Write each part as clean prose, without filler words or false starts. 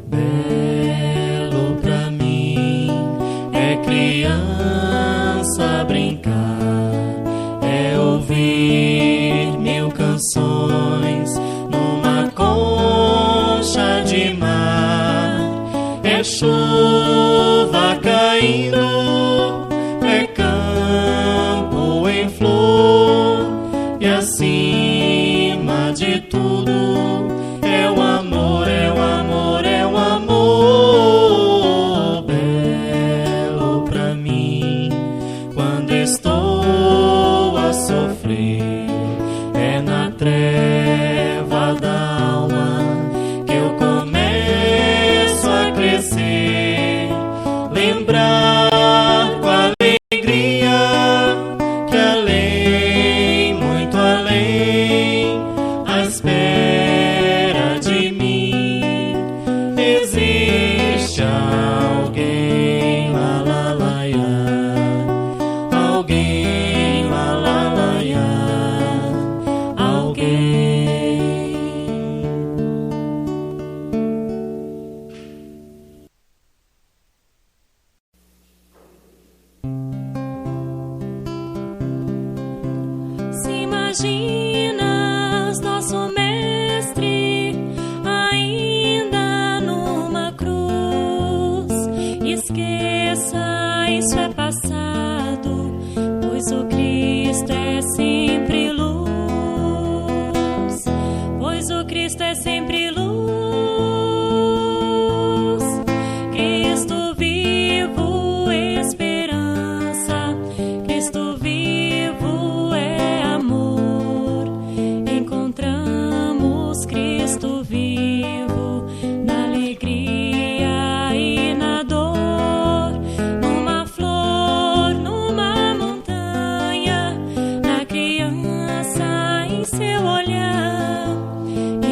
Belo pra mim é criança brincar, é ouvir mil canções numa concha de mar, é chuva caindo, é campo em flor, e acima de tudo é o amor, é o amor, é o amor. Belo pra mim quando estou a sofrer, é na treva da alma que eu começo a crescer, lembrar com alegria que além, muito além, à espera de mim existe alguém, lá lá lá lá, alguém, lá lá lá lá, alguém. Se imaginas nosso mestre ainda numa cruz, esqueça, isso é passado, pois o Cristo é sempre luz, pois o Cristo é sempre luz. Cristo vivo, esperança, Cristo vivo é amor. Encontramos Cristo vivo na alegria e na dor, numa flor, numa montanha, na criança em seu olhar.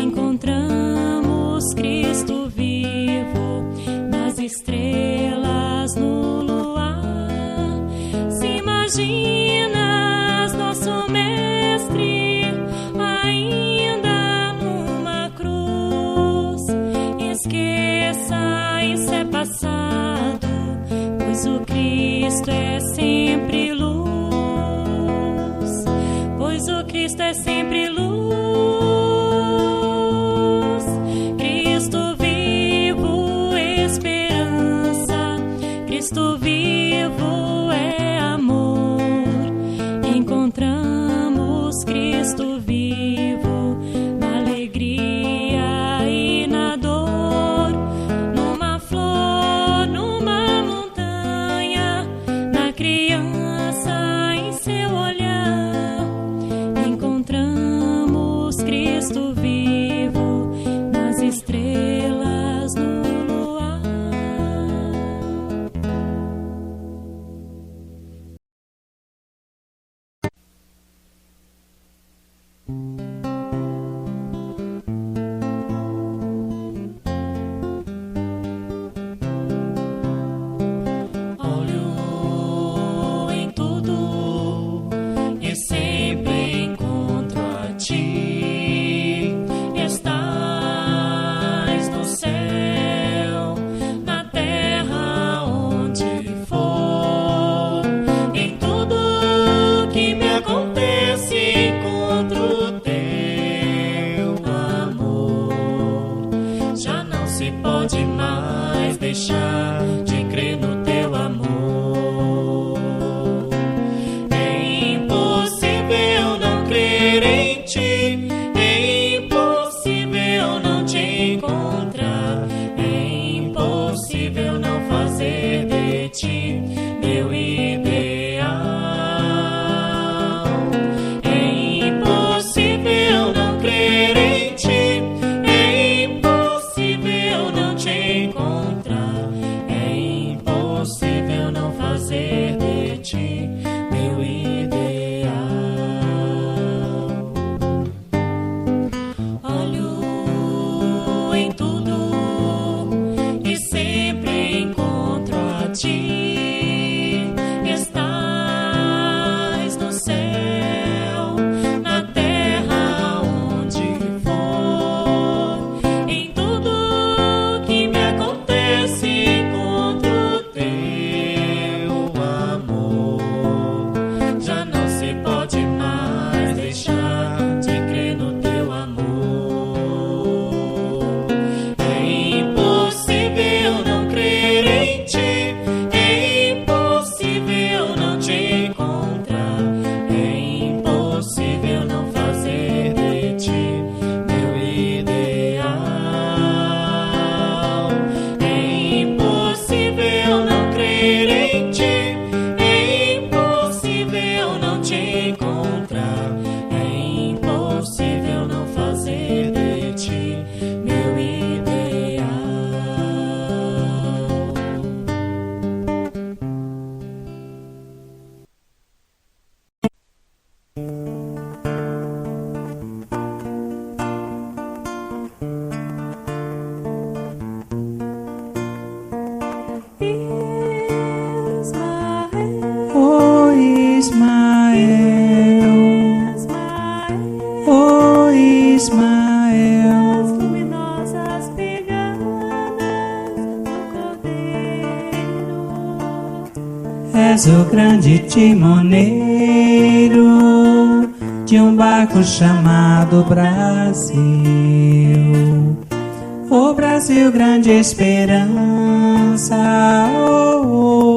Encontramos Cristo vivo nas estrelas, no luar. Se imaginas nosso mestre ainda numa cruz, esqueça, isso é passado, pois o Cristo é sempre luz, pois o Cristo é sempre luz. Cristo vivo, esperança, Cristo vivo é amor. Encontramos Cristo vivo na alegria e na dor, numa flor, numa montanha, na criança em seu olhar. Encontramos Cristo vivo nas estrelas, no luar. És o grande timoneiro de um barco chamado Brasil. O Brasil, grande esperança,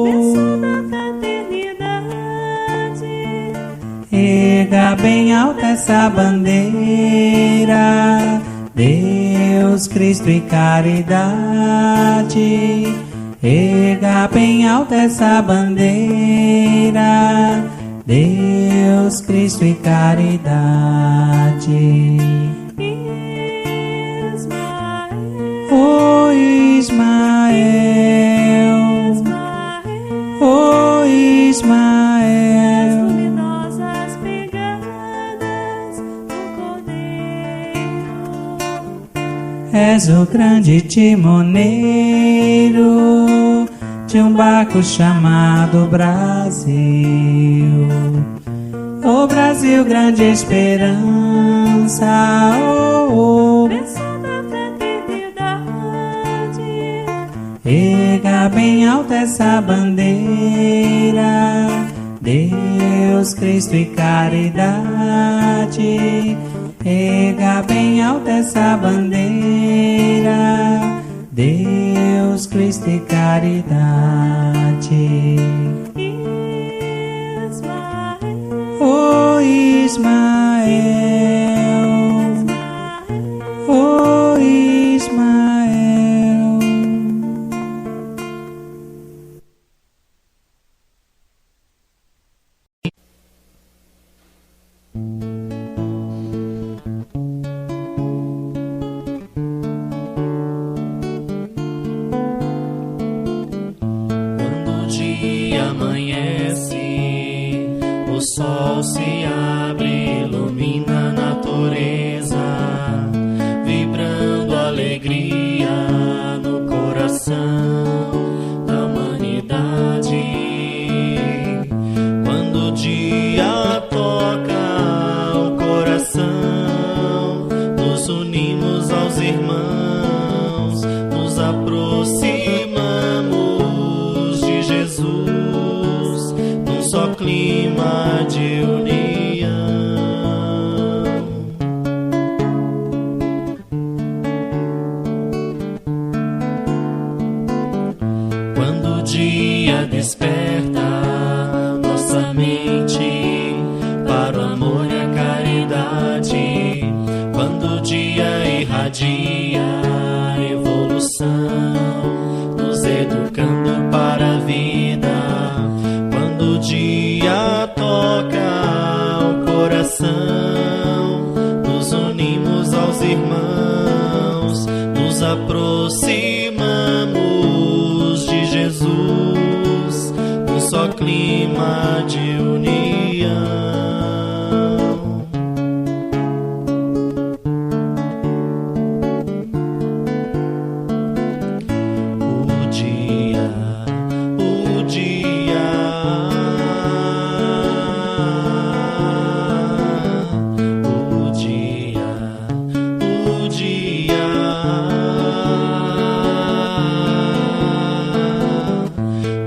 Bênção da fraternidade. erga bem alta essa bandeira, Deus, Cristo e caridade. Erga bem alta essa bandeira, Deus, Cristo e caridade. Oh Ismael, oh Ismael, Luminosas pegadas do Cordeiro. és o grande timoneiro de um barco chamado Brasil. O Brasil, grande esperança, Bênção da fraternidade. erga bem alta essa bandeira, Deus, Cristo e caridade. Erga bem alta essa bandeira, Deus, Cristo e caridade. Oh Ismael, oh Ismael. Quando o dia amanhece, o sol se abre, ilumina a natureza, vibrando alegria no coração da humanidade. Quando o dia toca o coração, nos unimos aos irmãos, nos aproximamos de Jesus, num só clima de união. Quando o dia desperta nossa mente para o amor e a caridade, quando o dia irradia a evolução, nos educando para a vida, quando o dia toca o coração, nos unimos aos irmãos, nos aproximamos de Jesus, num só clima de união.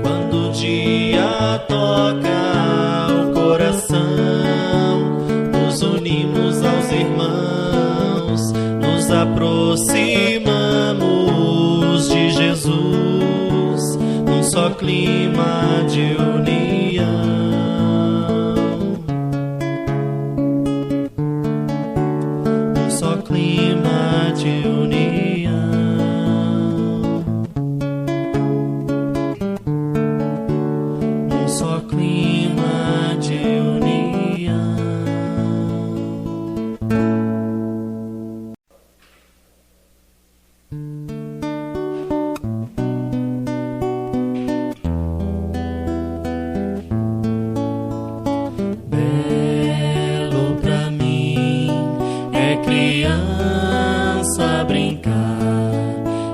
Quando o dia toca o coração, nos unimos aos irmãos, nos aproximamos de Jesus, num só clima de união. Num só clima de união. Num só clima de união. Belo pra mim é criança brincar,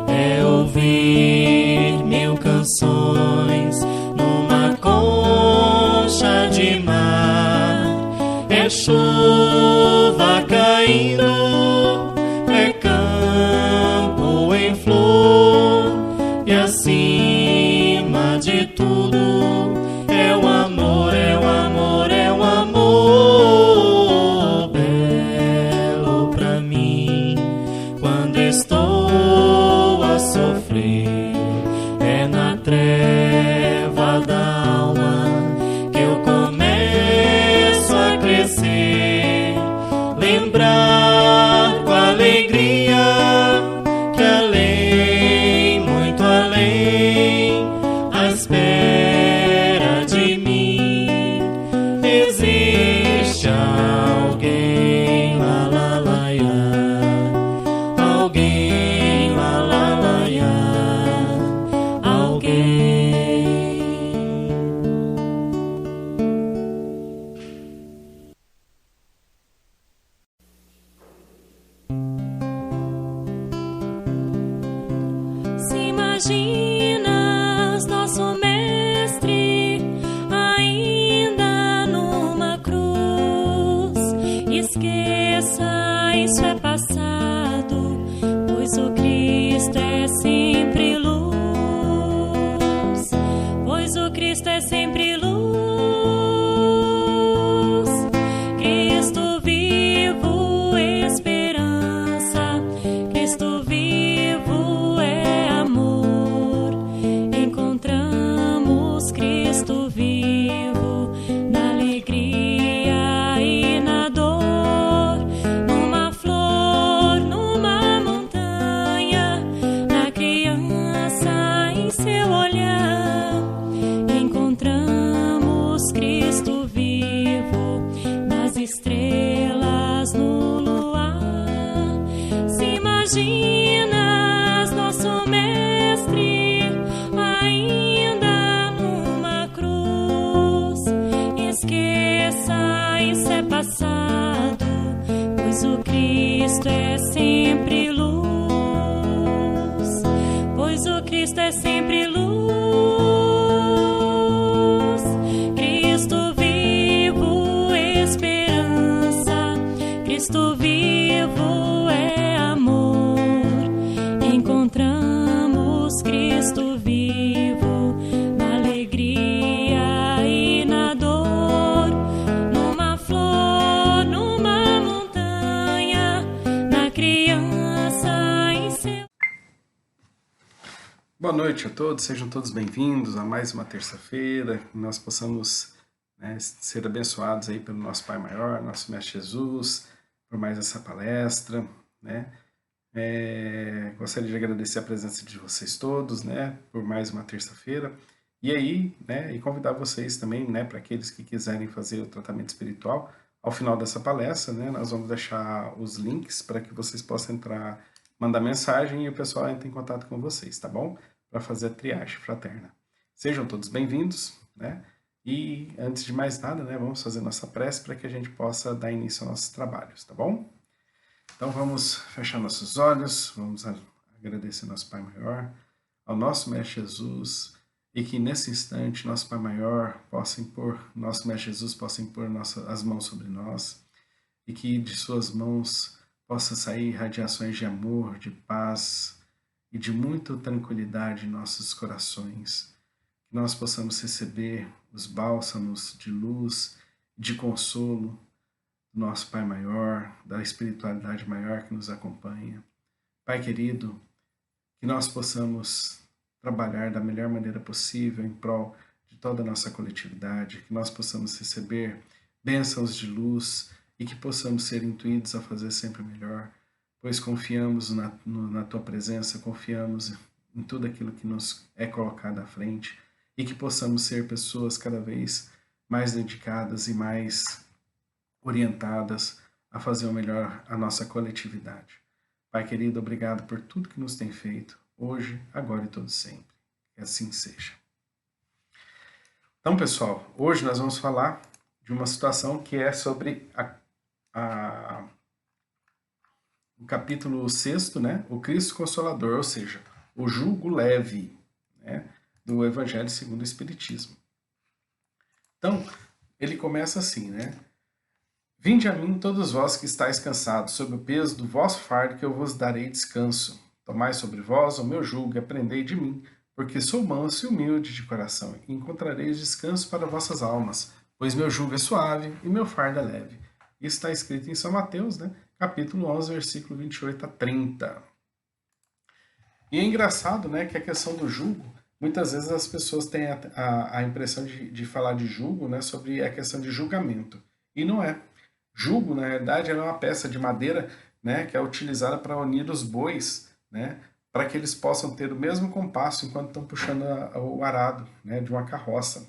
é ouvir mil canções numa concha de mar, é chuva caindo, é campo em flor, e acima de tudo é o lembrar com alegria que além, muito além, à espera de mim, existe alguém, lá lá lá ia, alguém, lá lá lá ia, alguém. Imaginas nosso mestre ainda numa cruz. Esqueça, isso é passado, pois o Cristo é sempre luz. Pois o Cristo é sempre luz. Cristo vivo, esperança. Cristo vivo é amor. Encontramos Cristo vivo na alegria e na dor, numa flor, numa montanha, na criança em seu olhar. Encontramos Cristo vivo nas estrelas, no luar. Se imaginas nosso mestre ainda numa cruz, esqueça, isso é passado, pois o Cristo é sempre luz. Pois o Cristo é sempre luz. Cristo vivo, esperança. Cristo vivo é amor. Encontramos Cristo vivo na alegria e na dor, numa flor, numa montanha, na criança em seu... Boa noite a todos, sejam todos bem-vindos a mais uma terça-feira, que nós possamos, né, ser abençoados aí pelo nosso Pai Maior, nosso Mestre Jesus, por mais essa palestra, né? Gostaria de agradecer a presença de vocês todos, né, por mais uma terça-feira, e aí, né, e convidar vocês também, né, para aqueles que quiserem fazer o tratamento espiritual, ao final dessa palestra, né, nós vamos deixar os links para que vocês possam entrar, mandar mensagem e o pessoal entra em contato com vocês, tá bom? Para fazer a triagem fraterna. Sejam todos bem-vindos, né? E antes de mais nada, né, vamos fazer nossa prece para que a gente possa dar início aos nossos trabalhos, tá bom? Então vamos fechar nossos olhos, vamos agradecer nosso Pai Maior, ao nosso Mestre Jesus, e que nesse instante nosso Pai Maior possa impor, nosso Mestre Jesus possa impor as mãos sobre nós, e que de suas mãos possa sair radiações de amor, de paz e de muita tranquilidade em nossos corações, que nós possamos receber os bálsamos de luz, de consolo, do nosso Pai Maior, da espiritualidade maior que nos acompanha. Pai querido, que nós possamos trabalhar da melhor maneira possível em prol de toda a nossa coletividade, que nós possamos receber bênçãos de luz e que possamos ser intuídos a fazer sempre melhor, pois confiamos na Tua presença, confiamos em tudo aquilo que nos é colocado à frente e que possamos ser pessoas cada vez mais dedicadas e mais orientadas a fazer o melhor a nossa coletividade. Pai querido, obrigado por tudo que nos tem feito, hoje, agora e todo sempre. Que assim seja. Então, pessoal, hoje nós vamos falar de uma situação que é sobre o capítulo 6º, né? O Cristo Consolador, ou seja, o jugo leve, né? Do Evangelho segundo o Espiritismo. Então, ele começa assim, né? Vinde a mim todos vós que estáis cansados, sob o peso do vosso fardo, que eu vos darei descanso. Tomai sobre vós o meu jugo e aprendei de mim, porque sou manso e humilde de coração, e encontrareis descanso para vossas almas, pois meu jugo é suave e meu fardo é leve. Isso está escrito em São Mateus, né? Capítulo 11, versículo 28 a 30. E é engraçado, né, que a questão do jugo, muitas vezes as pessoas têm a impressão de falar de jugo, né, sobre a questão de julgamento. E não é. jugo, na realidade, é uma peça de madeira, né, que é utilizada para unir os bois, né, para que eles possam ter o mesmo compasso enquanto estão puxando o arado, né, de uma carroça.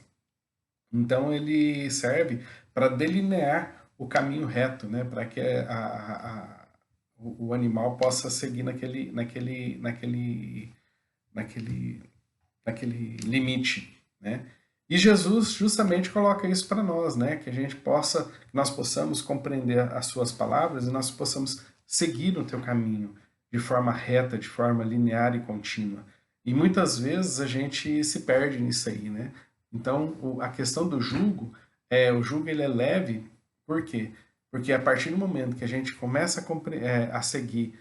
Então ele serve para delinear o caminho reto, né, para que o animal possa seguir naquele limite, né? E Jesus justamente coloca isso para nós, né? Que nós possamos compreender as suas palavras e nós possamos seguir o teu caminho de forma reta, de forma linear e contínua. E muitas vezes a gente se perde nisso aí, né? Então, a questão do jugo, o jugo ele é leve, por quê? Porque a partir do momento que a gente começa a seguir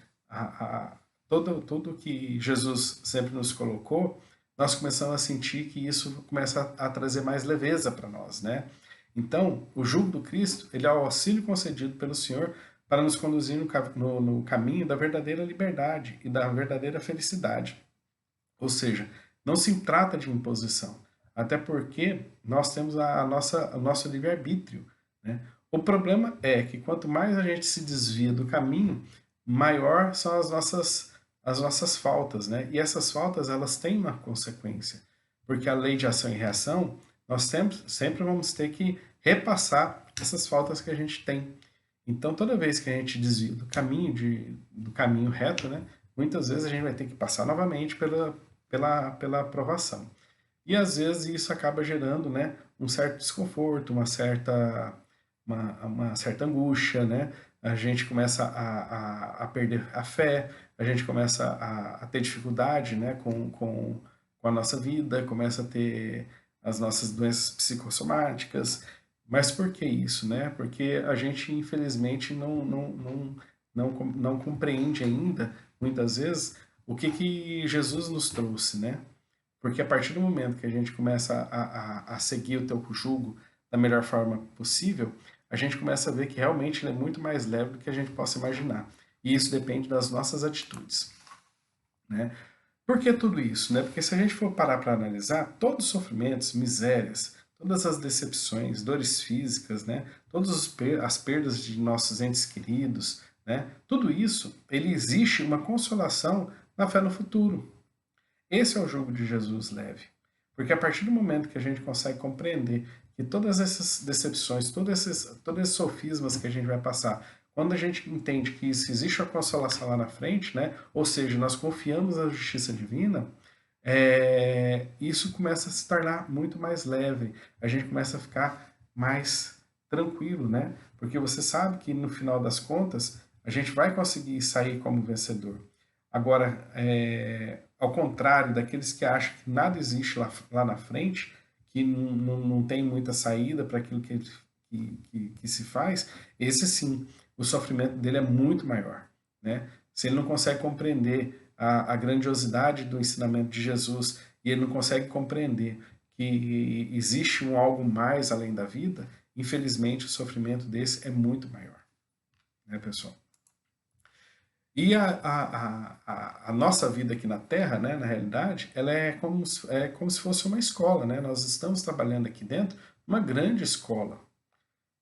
tudo que Jesus sempre nos colocou, nós começamos a sentir que isso começa a trazer mais leveza para nós, né? Então, o jugo do Cristo, ele é o auxílio concedido pelo Senhor para nos conduzir no caminho da verdadeira liberdade e da verdadeira felicidade. Ou seja, não se trata de imposição, até porque nós temos o nosso livre-arbítrio, né? O problema é que quanto mais a gente se desvia do caminho, maior são as nossas faltas, né? E essas faltas, elas têm uma consequência, porque a lei de ação e reação, nós sempre vamos ter que repassar essas faltas que a gente tem. Então, toda vez que a gente desvia do caminho reto, né? Muitas vezes a gente vai ter que passar novamente pela aprovação. E às vezes isso acaba gerando, né, um certo desconforto, uma certa angústia, né? A gente começa a perder a fé, a gente começa a ter dificuldade, né, com a nossa vida, começa a ter as nossas doenças psicossomáticas. Mas por que isso, né? Porque a gente, infelizmente, não compreende ainda, muitas vezes, o que Jesus nos trouxe, né? Porque a partir do momento que a gente começa a seguir o teu jugo da melhor forma possível, a gente começa a ver que realmente ele é muito mais leve do que a gente possa imaginar. E isso depende das nossas atitudes, né? Por que tudo isso, né? Porque se a gente for parar para analisar, todos os sofrimentos, misérias, todas as decepções, dores físicas, né? Todas as perdas de nossos entes queridos, né? Tudo isso, ele existe uma consolação na fé no futuro. Esse é o jugo de Jesus leve. Porque a partir do momento que a gente consegue compreender que todas essas decepções, todos esses sofismas que a gente vai passar, quando a gente entende que isso existe uma consolação lá na frente, né? Ou seja, nós confiamos na justiça divina, isso começa a se tornar muito mais leve. A gente começa a ficar mais tranquilo, né? Porque você sabe que no final das contas, a gente vai conseguir sair como vencedor. Agora, ao contrário daqueles que acham que nada existe lá na frente, que não tem muita saída para aquilo que se faz, esse sim, o sofrimento dele é muito maior, né? Se ele não consegue compreender a grandiosidade do ensinamento de Jesus e ele não consegue compreender que existe algo mais além da vida, infelizmente o sofrimento desse é muito maior, né, pessoal? E a nossa vida aqui na Terra, né, na realidade, ela é como se fosse uma escola, né? Nós estamos trabalhando aqui dentro uma grande escola,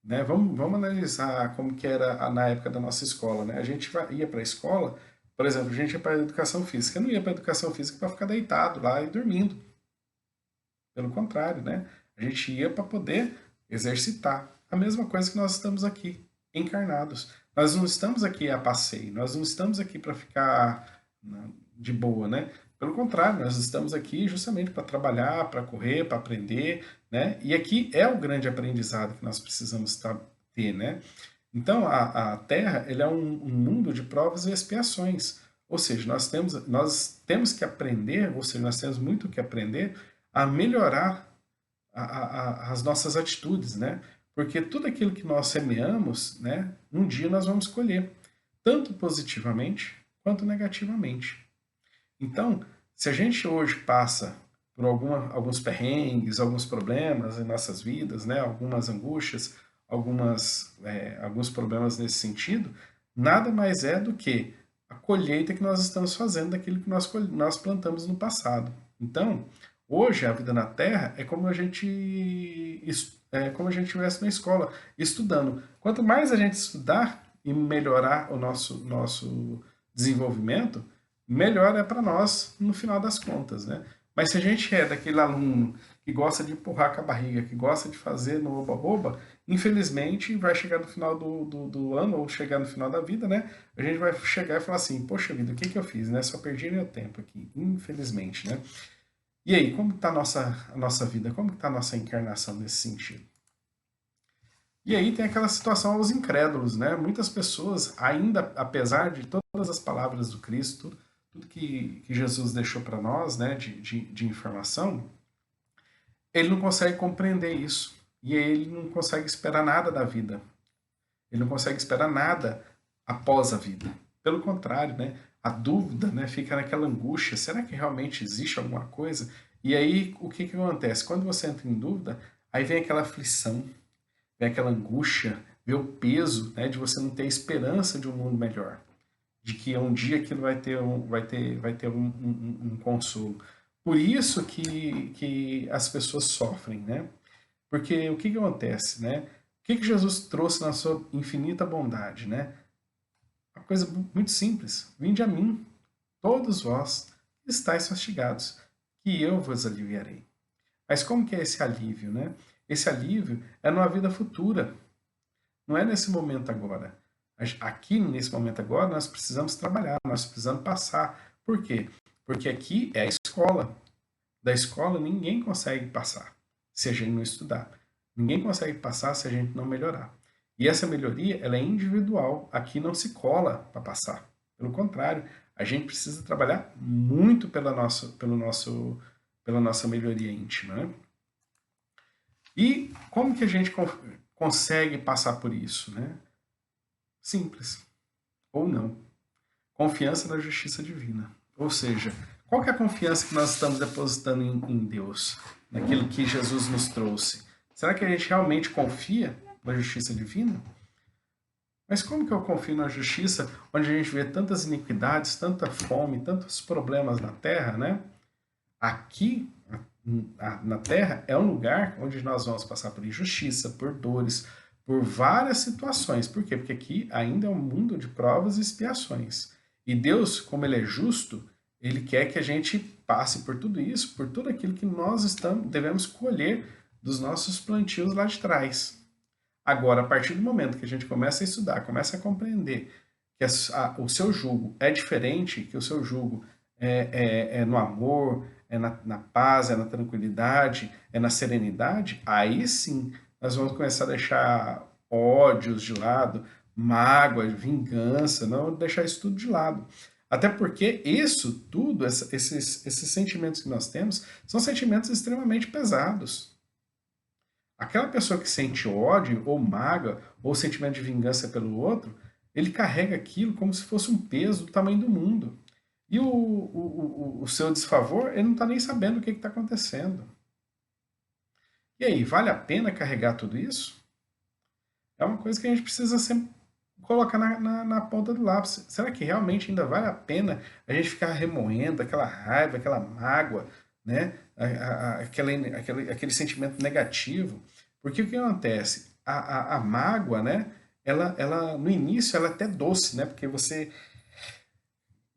né? Vamos analisar como que era na época da nossa escola, né? A gente ia para a escola, por exemplo, a gente ia para a educação física. Eu não ia para a educação física para ficar deitado lá e dormindo. Pelo contrário, né? A gente ia para poder exercitar. A mesma coisa que nós estamos aqui, encarnados. Nós não estamos aqui a passeio, nós não estamos aqui para ficar de boa, né? Pelo contrário, nós estamos aqui justamente para trabalhar, para correr, para aprender, né? E aqui é o grande aprendizado que nós precisamos ter, né? Então, a Terra, ele é um mundo de provas e expiações. Ou seja, nós temos que aprender, ou seja, nós temos muito que aprender a melhorar as nossas atitudes, né? Porque tudo aquilo que nós semeamos, né, um dia nós vamos colher, tanto positivamente quanto negativamente. Então, se a gente hoje passa por alguns perrengues, alguns problemas em nossas vidas, né, algumas angústias, alguns problemas nesse sentido, nada mais é do que a colheita que nós estamos fazendo daquilo que nós plantamos no passado. Então, hoje a vida na Terra é como a gente como a gente estivesse na escola, estudando. Quanto mais a gente estudar e melhorar o nosso desenvolvimento, melhor é para nós no final das contas, né? Mas se a gente é daquele aluno que gosta de empurrar com a barriga, que gosta de fazer no oba-oba, infelizmente vai chegar no final do ano, ou chegar no final da vida, né? A gente vai chegar e falar assim, poxa vida, o que que eu fiz, né? Só perdi meu tempo aqui, infelizmente, né? E aí, como está a nossa vida? Como está a nossa encarnação nesse sentido? E aí tem aquela situação aos incrédulos, né? Muitas pessoas, ainda, apesar de todas as palavras do Cristo, tudo que Jesus deixou para nós, né, de informação, ele não consegue compreender isso. E aí ele não consegue esperar nada da vida. Ele não consegue esperar nada após a vida. Pelo contrário, né? A dúvida, né, fica naquela angústia. Será que realmente existe alguma coisa? E aí, o que acontece? Quando você entra em dúvida, aí vem aquela aflição, vem aquela angústia, vem o peso, né, de você não ter esperança de um mundo melhor. De que um dia aquilo vai ter um consolo. Por isso que as pessoas sofrem, né? Porque o que acontece, né? O que Jesus trouxe na sua infinita bondade, né? Uma coisa muito simples. Vinde a mim, todos vós que estáis fastigados, que eu vos aliviarei. Mas como que é esse alívio, né? Esse alívio é numa vida futura. Não é nesse momento agora. Aqui, nesse momento agora, nós precisamos trabalhar, nós precisamos passar. Por quê? Porque aqui é a escola. Da escola ninguém consegue passar se a gente não estudar. Ninguém consegue passar se a gente não melhorar. E essa melhoria, ela é individual. Aqui não se cola para passar. Pelo contrário, a gente precisa trabalhar muito pela nossa melhoria íntima, né? E como que a gente consegue passar por isso, né? Simples. Ou não. Confiança na justiça divina. Ou seja, qual que é a confiança que nós estamos depositando em Deus? Naquilo que Jesus nos trouxe? Será que a gente realmente confia na justiça divina? Mas como que eu confio na justiça onde a gente vê tantas iniquidades, tanta fome, tantos problemas na Terra, né? Aqui, na Terra, é um lugar onde nós vamos passar por injustiça, por dores, por várias situações. Por quê? Porque aqui ainda é um mundo de provas e expiações. E Deus, como Ele é justo, Ele quer que a gente passe por tudo isso, por tudo aquilo que nós devemos colher dos nossos plantios lá de trás. Agora, a partir do momento que a gente começa a estudar, começa a compreender que o seu jugo é diferente, que o seu jugo é no amor, é na paz, é na tranquilidade, é na serenidade, aí sim nós vamos começar a deixar ódios de lado, mágoa, vingança, não deixar isso tudo de lado. Até porque isso tudo, esses sentimentos que nós temos, são sentimentos extremamente pesados. Aquela pessoa que sente ódio, ou mágoa, ou sentimento de vingança pelo outro, ele carrega aquilo como se fosse um peso do tamanho do mundo. E o seu desfavor, ele não está nem sabendo o que está acontecendo. E aí, vale a pena carregar tudo isso? É uma coisa que a gente precisa sempre colocar na ponta do lápis. Será que realmente ainda vale a pena a gente ficar remoendo aquela raiva, aquela mágoa, né? Aquele sentimento negativo? Porque o que acontece? A mágoa, né? Ela, no início, ela é até doce, né? Porque você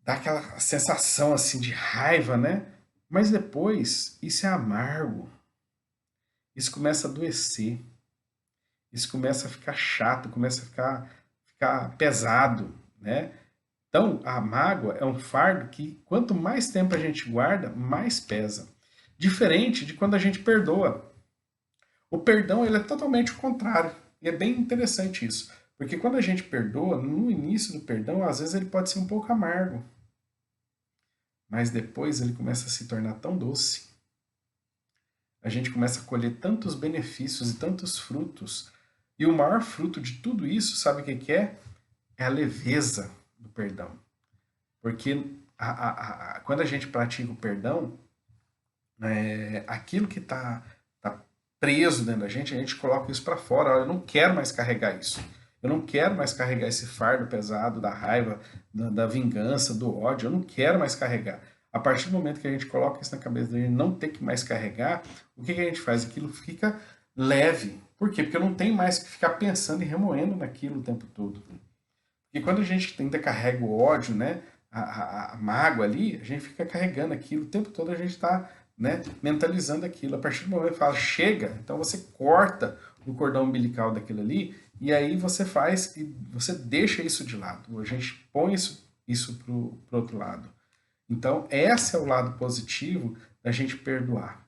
dá aquela sensação assim de raiva, né? Mas depois, isso é amargo. Isso começa a adoecer. Isso começa a ficar chato, começa a ficar pesado, né? Então, a mágoa é um fardo que, quanto mais tempo a gente guarda, mais pesa. Diferente de quando a gente perdoa. O perdão, ele é totalmente o contrário. E é bem interessante isso. Porque quando a gente perdoa, no início do perdão, às vezes ele pode ser um pouco amargo. Mas depois ele começa a se tornar tão doce. A gente começa a colher tantos benefícios e tantos frutos. E o maior fruto de tudo isso, sabe o que é? É a leveza do perdão. Porque quando a gente pratica o perdão, aquilo que está preso dentro da gente, a gente coloca isso para fora. Olha, eu não quero mais carregar isso. Eu não quero mais carregar esse fardo pesado da raiva, da vingança, do ódio. Eu não quero mais carregar. A partir do momento que a gente coloca isso na cabeça de não ter que mais carregar, o que a gente faz? Aquilo fica leve. Por quê? Porque eu não tenho mais que ficar pensando e remoendo naquilo o tempo todo. E quando a gente ainda carrega o ódio, né, a mágoa ali, a gente fica carregando aquilo o tempo todo, a gente está, né, mentalizando aquilo. A partir do momento que fala, chega, então você corta o cordão umbilical daquilo ali, e aí você faz, e você deixa isso de lado. A gente põe isso pro outro lado. Então, esse é o lado positivo da gente perdoar,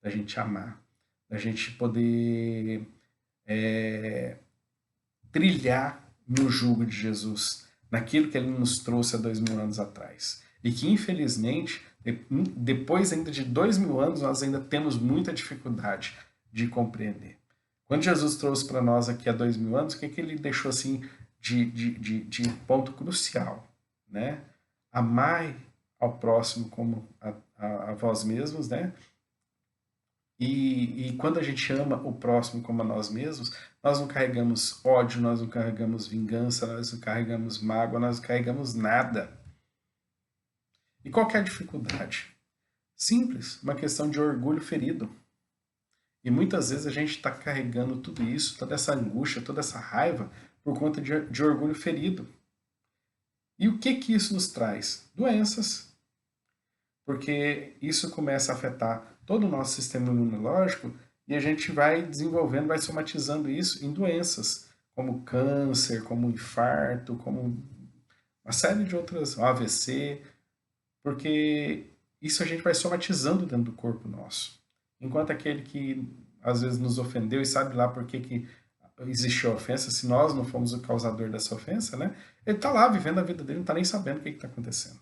da gente amar, da gente poder trilhar no jugo de Jesus, naquilo que ele nos trouxe há 2000 anos atrás. E que, infelizmente, depois ainda de 2000 anos, nós ainda temos muita dificuldade de compreender. Quando Jesus trouxe para nós aqui há 2000 anos, o que ele deixou assim de ponto crucial? Né? Amai ao próximo como a vós mesmos, né? E quando a gente ama o próximo como a nós mesmos, nós não carregamos ódio, nós não carregamos vingança, nós não carregamos mágoa, nós não carregamos nada. E qual que é a dificuldade? Simples, uma questão de orgulho ferido. E muitas vezes a gente está carregando tudo isso, toda essa angústia, toda essa raiva, por conta de orgulho ferido. E o que isso nos traz? Doenças. Porque isso começa a afetar todo o nosso sistema imunológico e a gente vai desenvolvendo, vai somatizando isso em doenças, como câncer, como infarto, como uma série de outras, AVC, porque isso a gente vai somatizando dentro do corpo nosso. Enquanto aquele que às vezes nos ofendeu e sabe lá por que existiu a ofensa, se nós não fomos o causador dessa ofensa, né? Ele está lá vivendo a vida dele, não está nem sabendo o que está acontecendo.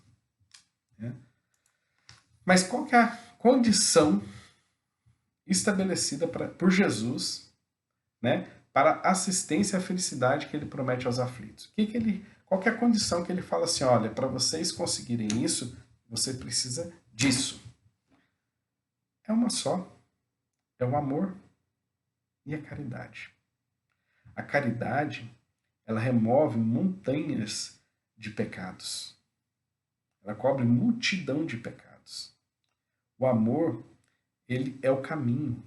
Né? Mas qual que é a condição estabelecida por Jesus, né, para assistência à felicidade que ele promete aos aflitos? Qual que é a condição que ele fala assim, olha, para vocês conseguirem isso, você precisa disso. É uma só. É o amor e a caridade. A caridade, ela remove montanhas de pecados. Ela cobre multidão de pecados. O amor, ele é o caminho.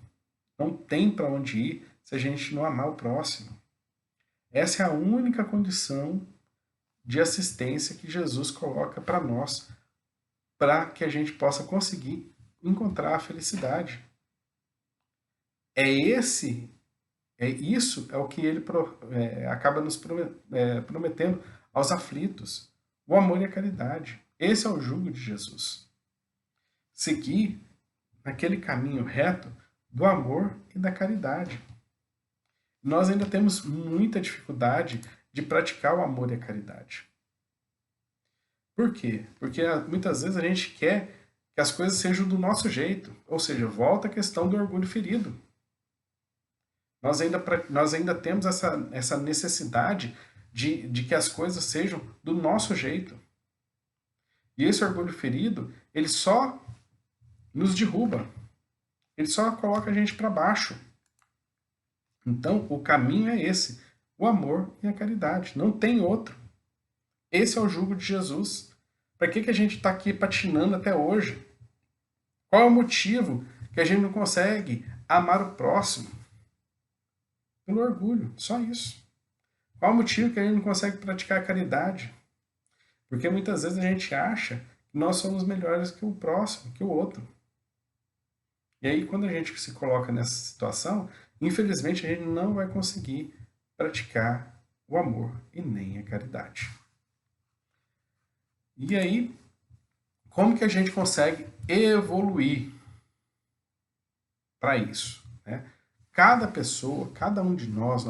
Não tem para onde ir se a gente não amar o próximo. Essa é a única condição de assistência que Jesus coloca para nós, para que a gente possa conseguir encontrar a felicidade. Isso é o que ele acaba nos prometendo aos aflitos. O amor e a caridade. Esse é o jugo de Jesus. Seguir naquele caminho reto do amor e da caridade. Nós ainda temos muita dificuldade de praticar o amor e a caridade. Por quê? Porque muitas vezes a gente quer que as coisas sejam do nosso jeito. Ou seja, volta a questão do orgulho ferido. Nós ainda temos essa necessidade de que as coisas sejam do nosso jeito. E esse orgulho ferido, ele só nos derruba. Ele só coloca a gente para baixo. Então, o caminho é esse. O amor e a caridade. Não tem outro. Esse é o jugo de Jesus. Para que a gente está aqui patinando até hoje? Qual é o motivo que a gente não consegue amar o próximo? Pelo orgulho. Só isso. Qual é o motivo que a gente não consegue praticar a caridade? Porque muitas vezes a gente acha que nós somos melhores que o próximo, que o outro. E aí, quando a gente se coloca nessa situação, infelizmente a gente não vai conseguir praticar o amor e nem a caridade. E aí, como que a gente consegue evoluir para isso? Né? Cada pessoa, cada um de nós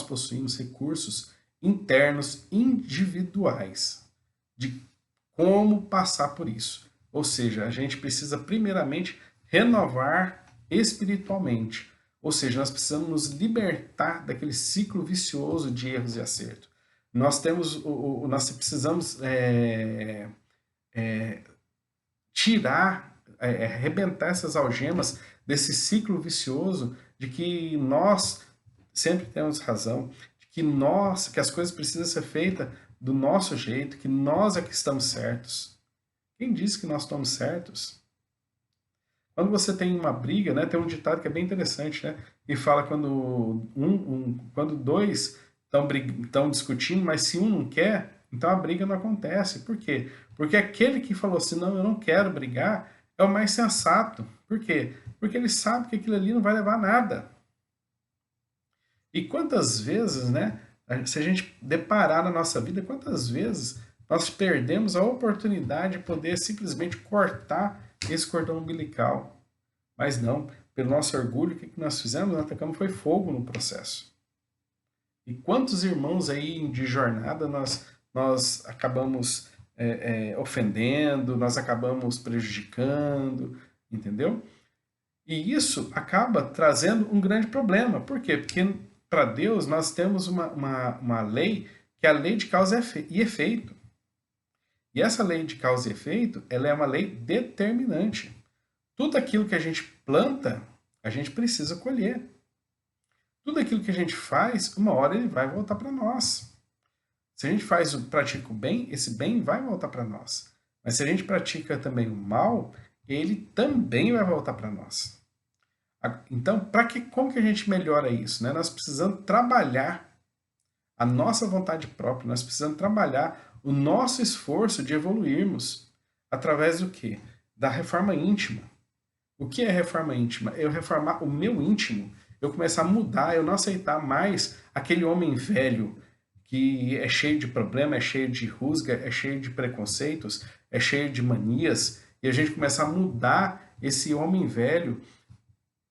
possuímos recursos internos individuais de como passar por isso. Ou seja, a gente precisa primeiramente renovar espiritualmente. Ou seja, nós precisamos nos libertar daquele ciclo vicioso de erros e acertos. Nós precisamos arrebentar essas algemas desse ciclo vicioso de que nós sempre temos razão, de que as coisas precisam ser feitas do nosso jeito, que nós é que estamos certos. Quem disse que nós estamos certos? Quando você tem uma briga, né, tem um ditado que é bem interessante, né, e fala quando dois estão discutindo, mas se um não quer, então a briga não acontece. Por quê? Porque aquele que falou assim, não, eu não quero brigar, é o mais sensato. Por quê? Porque ele sabe que aquilo ali não vai levar a nada. E quantas vezes, né, se a gente deparar na nossa vida, quantas vezes nós perdemos a oportunidade de poder simplesmente cortar esse cordão umbilical. Mas não, pelo nosso orgulho, o que nós fizemos? Nós atacamos foi fogo no processo. E quantos irmãos aí de jornada nós acabamos ofendendo, nós acabamos prejudicando, entendeu? E isso acaba trazendo um grande problema. Por quê? Porque para Deus nós temos uma lei que é a lei de causa e efeito. E essa lei de causa e efeito, ela é uma lei determinante. Tudo aquilo que a gente planta, a gente precisa colher. Tudo aquilo que a gente faz, uma hora ele vai voltar para nós. Se a gente pratica o bem, esse bem vai voltar para nós. Mas se a gente pratica também o mal, ele também vai voltar para nós. Então, como que a gente melhora isso? Né? Nós precisamos trabalhar a nossa vontade própria, nós precisamos trabalhar o nosso esforço de evoluirmos através do quê? Da reforma íntima. O que é reforma íntima? Eu reformar o meu íntimo, eu começar a mudar, eu não aceitar mais aquele homem velho que é cheio de problema, é cheio de rusga, é cheio de preconceitos, é cheio de manias, e a gente começar a mudar esse homem velho,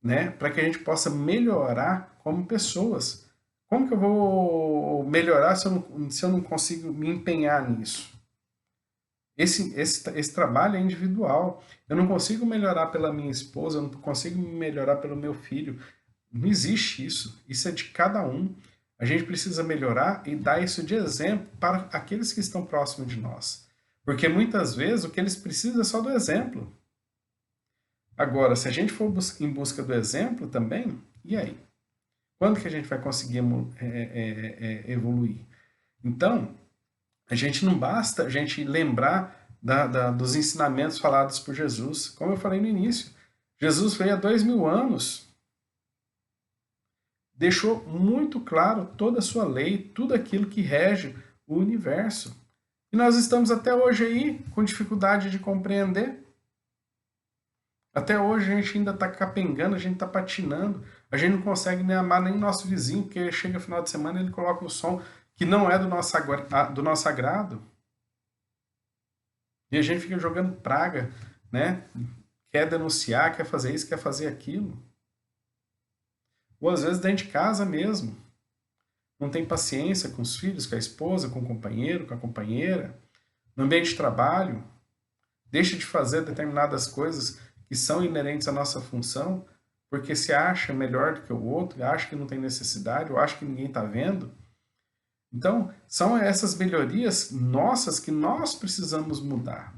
né, para que a gente possa melhorar como pessoas. Como que eu vou melhorar se eu não consigo me empenhar nisso? Esse trabalho é individual. Eu não consigo melhorar pela minha esposa, eu não consigo melhorar pelo meu filho. Não existe isso. Isso é de cada um. A gente precisa melhorar e dar isso de exemplo para aqueles que estão próximos de nós. Porque muitas vezes o que eles precisam é só do exemplo. Agora, se a gente for em busca do exemplo também, e aí? Quando que a gente vai conseguir evoluir? Então, a gente não basta a gente lembrar dos ensinamentos falados por Jesus. Como eu falei no início, Jesus veio há 2000 anos, deixou muito claro toda a sua lei, tudo aquilo que rege o universo. E nós estamos até hoje aí com dificuldade de compreender. Até hoje a gente ainda está capengando, a gente está patinando, a gente não consegue nem amar nem nosso vizinho, porque chega final de semana e ele coloca o som que não é do nosso agrado. E a gente fica jogando praga, né? Quer denunciar, quer fazer isso, quer fazer aquilo. Ou às vezes dentro de casa mesmo. Não tem paciência com os filhos, com a esposa, com o companheiro, com a companheira. No ambiente de trabalho, deixa de fazer determinadas coisas que são inerentes à nossa função, porque se acha melhor do que o outro, acha que não tem necessidade, ou acha que ninguém está vendo. Então, são essas melhorias nossas que nós precisamos mudar.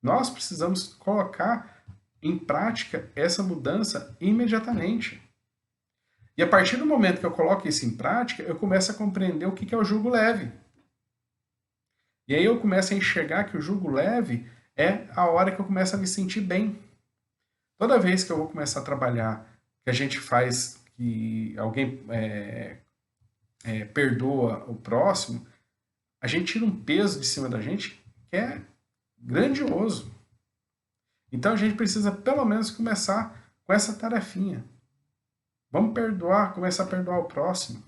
Nós precisamos colocar em prática essa mudança imediatamente. E a partir do momento que eu coloco isso em prática, eu começo a compreender o que é o jugo leve. E aí eu começo a enxergar que o jugo leve é a hora que eu começo a me sentir bem. Toda vez que eu vou começar a trabalhar, que a gente faz, que alguém perdoa o próximo, a gente tira um peso de cima da gente que é grandioso. Então a gente precisa pelo menos começar com essa tarefinha. Vamos perdoar, começar a perdoar o próximo.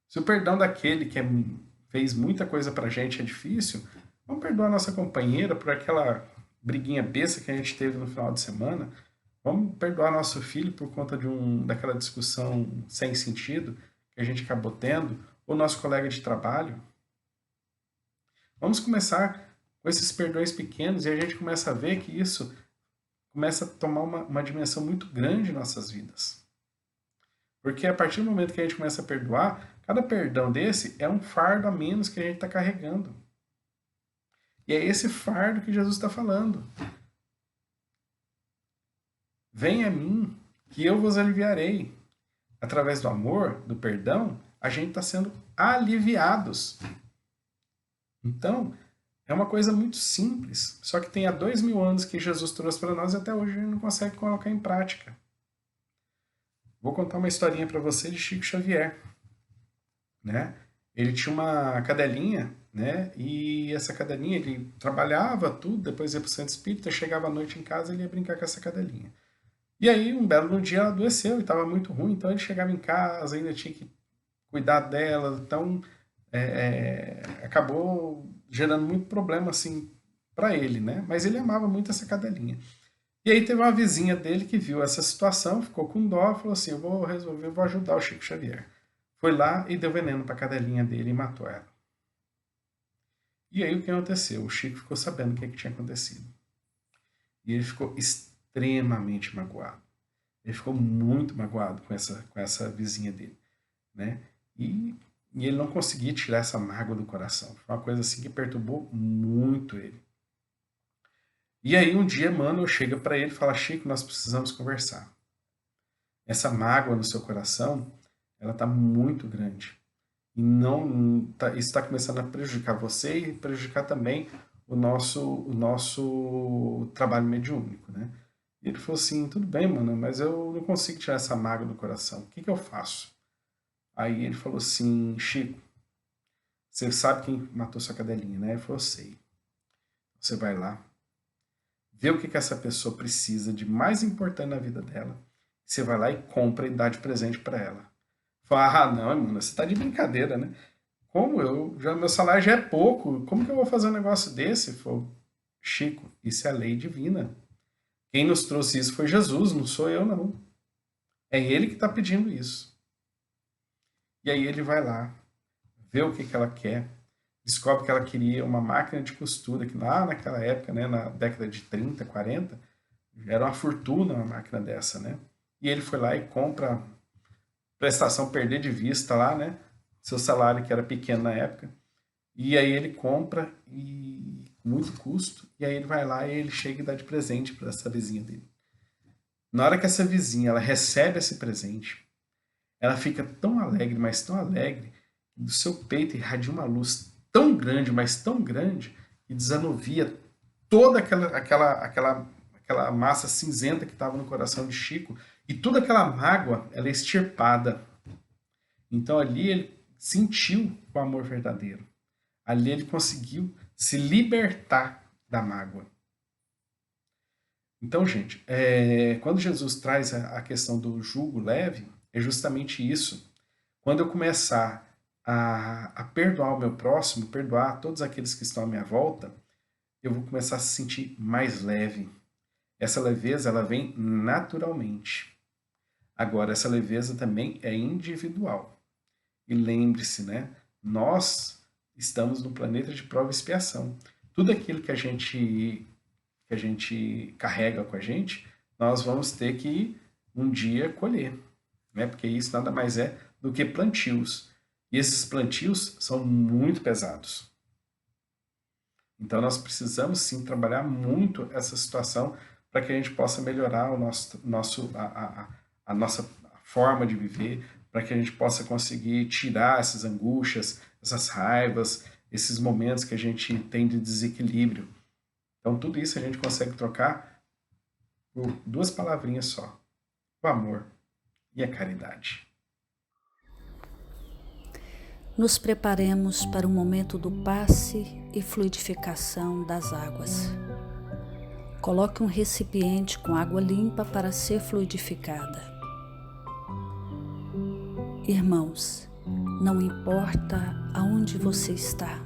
Se o perdão daquele que fez muita coisa pra gente é difícil, vamos perdoar a nossa companheira por aquela briguinha besta que a gente teve no final de semana. Vamos perdoar nosso filho por conta daquela discussão sem sentido que a gente acabou tendo, ou nosso colega de trabalho. Vamos começar com esses perdões pequenos e a gente começa a ver que isso começa a tomar uma dimensão muito grande em nossas vidas. Porque a partir do momento que a gente começa a perdoar, cada perdão desse é um fardo a menos que a gente está carregando. E é esse fardo que Jesus está falando. Venha a mim, que eu vos aliviarei. Através do amor, do perdão, a gente está sendo aliviados. Então, É uma coisa muito simples, só que tem há 2000 anos que Jesus trouxe para nós e até hoje a gente não consegue colocar em prática. Vou contar uma historinha para você de Chico Xavier, né? Ele tinha uma cadelinha, né? E essa cadelinha, ele trabalhava tudo, depois ia para o centro espírita, chegava à noite em casa e ele ia brincar com essa cadelinha. E aí, um belo dia, ela adoeceu e estava muito ruim, então ele chegava em casa, ainda tinha que cuidar dela, então acabou gerando muito problema, assim, para ele, né? Mas ele amava muito essa cadelinha. E aí teve uma vizinha dele que viu essa situação, ficou com dó, falou assim, eu vou resolver, eu vou ajudar o Chico Xavier. Foi lá e deu veneno para a cadelinha dele e matou ela. E aí o que aconteceu? O Chico ficou sabendo o que tinha acontecido. E ele ficou extremamente magoado. Ele ficou muito magoado com essa vizinha dele, né? E ele não conseguia tirar essa mágoa do coração. Foi uma coisa assim que perturbou muito ele. E aí um dia Emmanuel chega para ele e fala, Chico, nós precisamos conversar. Essa mágoa no seu coração, ela está muito grande. E isso está começando a prejudicar você e prejudicar também o nosso trabalho mediúnico, né? E ele falou assim, tudo bem, mano, mas eu não consigo tirar essa mágoa do coração. O que eu faço? Aí ele falou assim, Chico, você sabe quem matou sua cadelinha, né? Ele falou, sei. Você vai lá, vê o que essa pessoa precisa de mais importante na vida dela. Você vai lá e compra e dá de presente para ela. Fala, não, mano, você tá de brincadeira, né? Como meu salário já é pouco, como que eu vou fazer um negócio desse? Ele falou, Chico, isso é a lei divina. Quem nos trouxe isso foi Jesus, não sou eu, não. É ele que está pedindo isso. E aí ele vai lá, vê o que ela quer, descobre que ela queria uma máquina de costura, que lá naquela época, né, na década de 30, 40, era uma fortuna uma máquina dessa, né? E ele foi lá e compra, prestação perder de vista lá, né? Seu salário que era pequeno na época. E aí ele compra e muito custo, e aí ele vai lá e ele chega e dá de presente para essa vizinha dele. Na hora que essa vizinha ela recebe esse presente, ela fica tão alegre, mas tão alegre, que do seu peito irradia uma luz tão grande, mas tão grande, que desanuvia toda aquela massa cinzenta que estava no coração de Chico, e toda aquela mágoa, ela é extirpada. Então ali ele sentiu o amor verdadeiro. Ali ele conseguiu se libertar da mágoa. Então, gente, quando Jesus traz a questão do jugo leve, é justamente isso. Quando eu começar a perdoar o meu próximo, perdoar todos aqueles que estão à minha volta, eu vou começar a se sentir mais leve. Essa leveza, ela vem naturalmente. Agora, essa leveza também é individual. E lembre-se, né? Nós estamos no planeta de prova e expiação. Tudo aquilo que a gente carrega com a gente, nós vamos ter que um dia colher, né? Porque isso nada mais é do que plantios. E esses plantios são muito pesados. Então nós precisamos sim trabalhar muito essa situação para que a gente possa melhorar a nossa forma de viver, para que a gente possa conseguir tirar essas angústias, essas raivas, esses momentos que a gente tem de desequilíbrio. Então tudo isso a gente consegue trocar por duas palavrinhas só: o amor e a caridade. Nos preparemos para o momento do passe e fluidificação das águas. Coloque um recipiente com água limpa para ser fluidificada. Irmãos, não importa aonde você está,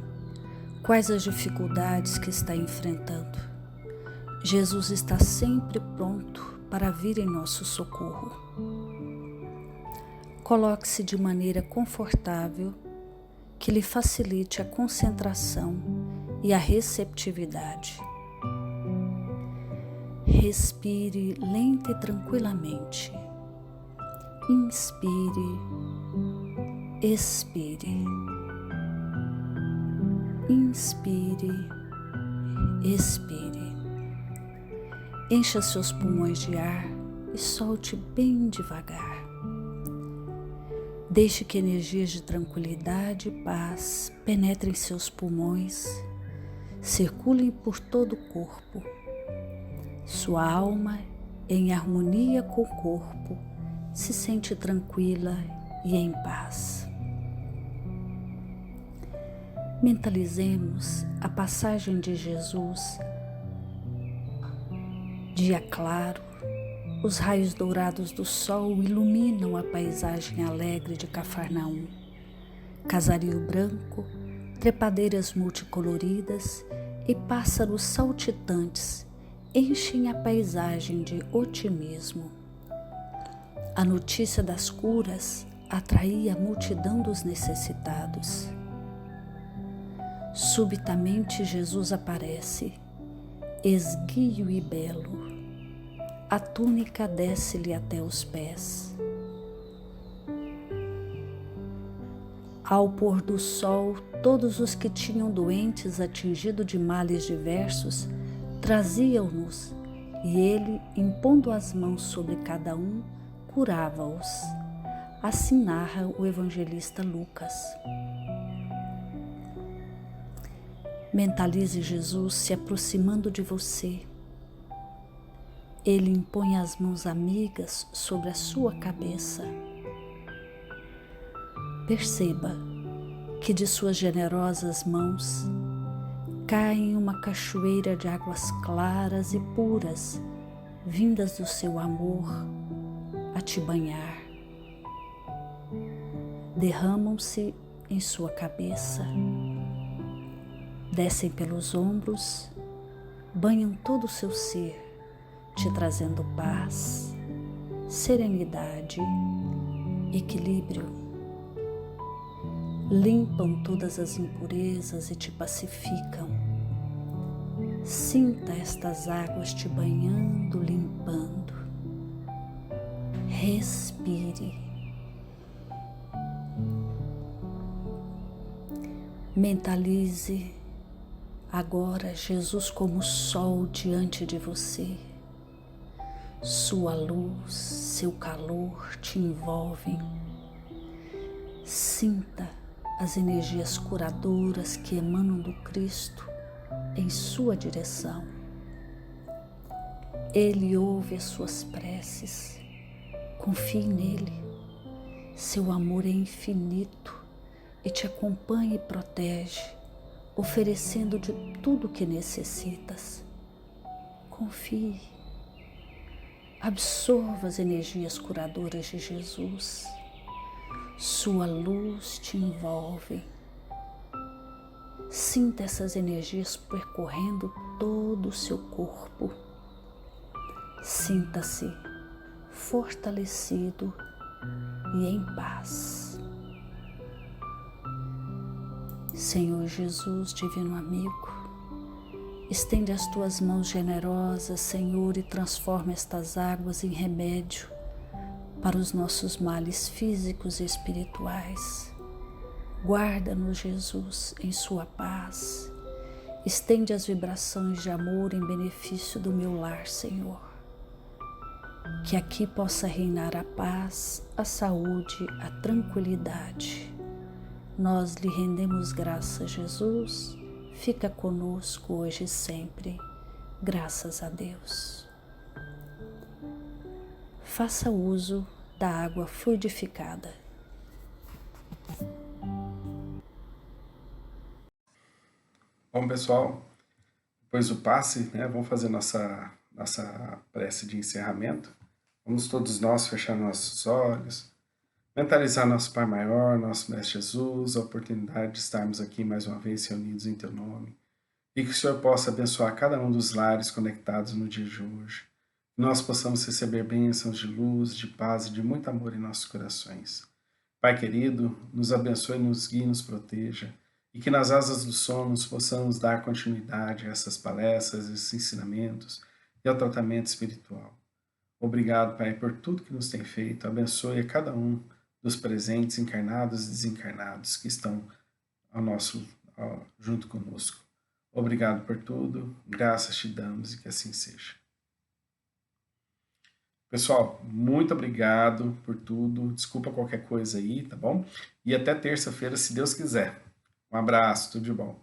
quais as dificuldades que está enfrentando, Jesus está sempre pronto para vir em nosso socorro. Coloque-se de maneira confortável, que lhe facilite a concentração e a receptividade. Respire lenta e tranquilamente. Inspire, expire. Inspire, expire. Encha seus pulmões de ar e solte bem devagar. Deixe que energias de tranquilidade e paz penetrem seus pulmões, circulem por todo o corpo. Sua alma, em harmonia com o corpo, se sente tranquila e em paz. Mentalizemos a passagem de Jesus. Dia claro, os raios dourados do sol iluminam a paisagem alegre de Cafarnaum. Casario branco, trepadeiras multicoloridas e pássaros saltitantes enchem a paisagem de otimismo. A notícia das curas atraía a multidão dos necessitados. Subitamente Jesus aparece, esguio e belo. A túnica desce-lhe até os pés. Ao pôr do sol, todos os que tinham doentes atingidos de males diversos traziam-nos, e ele, impondo as mãos sobre cada um, curava-os. Assim narra o evangelista Lucas. Mentalize Jesus se aproximando de você. Ele impõe as mãos amigas sobre a sua cabeça. Perceba que de suas generosas mãos cai uma cachoeira de águas claras e puras, vindas do seu amor a te banhar. Derramam-se em sua cabeça, descem pelos ombros, banham todo o seu ser, te trazendo paz, serenidade, equilíbrio. Limpam todas as impurezas e te pacificam. Sinta estas águas te banhando, limpando. Respire. Mentalize agora Jesus como sol diante de você. Sua luz, seu calor te envolvem. Sinta as energias curadoras que emanam do Cristo em sua direção. Ele ouve as suas preces. Confie nele. Seu amor é infinito e te acompanha e protege, oferecendo de tudo o que necessitas. Confie. Absorva as energias curadoras de Jesus. Sua luz te envolve. Sinta essas energias percorrendo todo o seu corpo. Sinta-se fortalecido e em paz. Senhor Jesus, divino amigo, estende as tuas mãos generosas, Senhor, e transforma estas águas em remédio para os nossos males físicos e espirituais. Guarda-nos, Jesus, em sua paz. Estende as vibrações de amor em benefício do meu lar, Senhor. Que aqui possa reinar a paz, a saúde, a tranquilidade. Nós lhe rendemos graças, Jesus. Fica conosco hoje e sempre. Graças a Deus. Faça uso da água fluidificada. Bom, pessoal, depois do passe, vamos fazer nossa prece de encerramento. Vamos todos nós fechar nossos olhos, mentalizar nosso Pai Maior, nosso Mestre Jesus, a oportunidade de estarmos aqui mais uma vez reunidos em Teu nome. E que o Senhor possa abençoar cada um dos lares conectados no dia de hoje. Que nós possamos receber bênçãos de luz, de paz e de muito amor em nossos corações. Pai querido, nos abençoe, nos guie, nos proteja. E que nas asas do sono possamos dar continuidade a essas palestras, esses ensinamentos e ao tratamento espiritual. Obrigado, Pai, por tudo que nos tem feito. Abençoe a cada um dos presentes, encarnados e desencarnados, que estão junto conosco. Obrigado por tudo, graças te damos e que assim seja. Pessoal, muito obrigado por tudo. Desculpa qualquer coisa aí, tá bom? E até terça-feira, se Deus quiser. Um abraço, tudo de bom.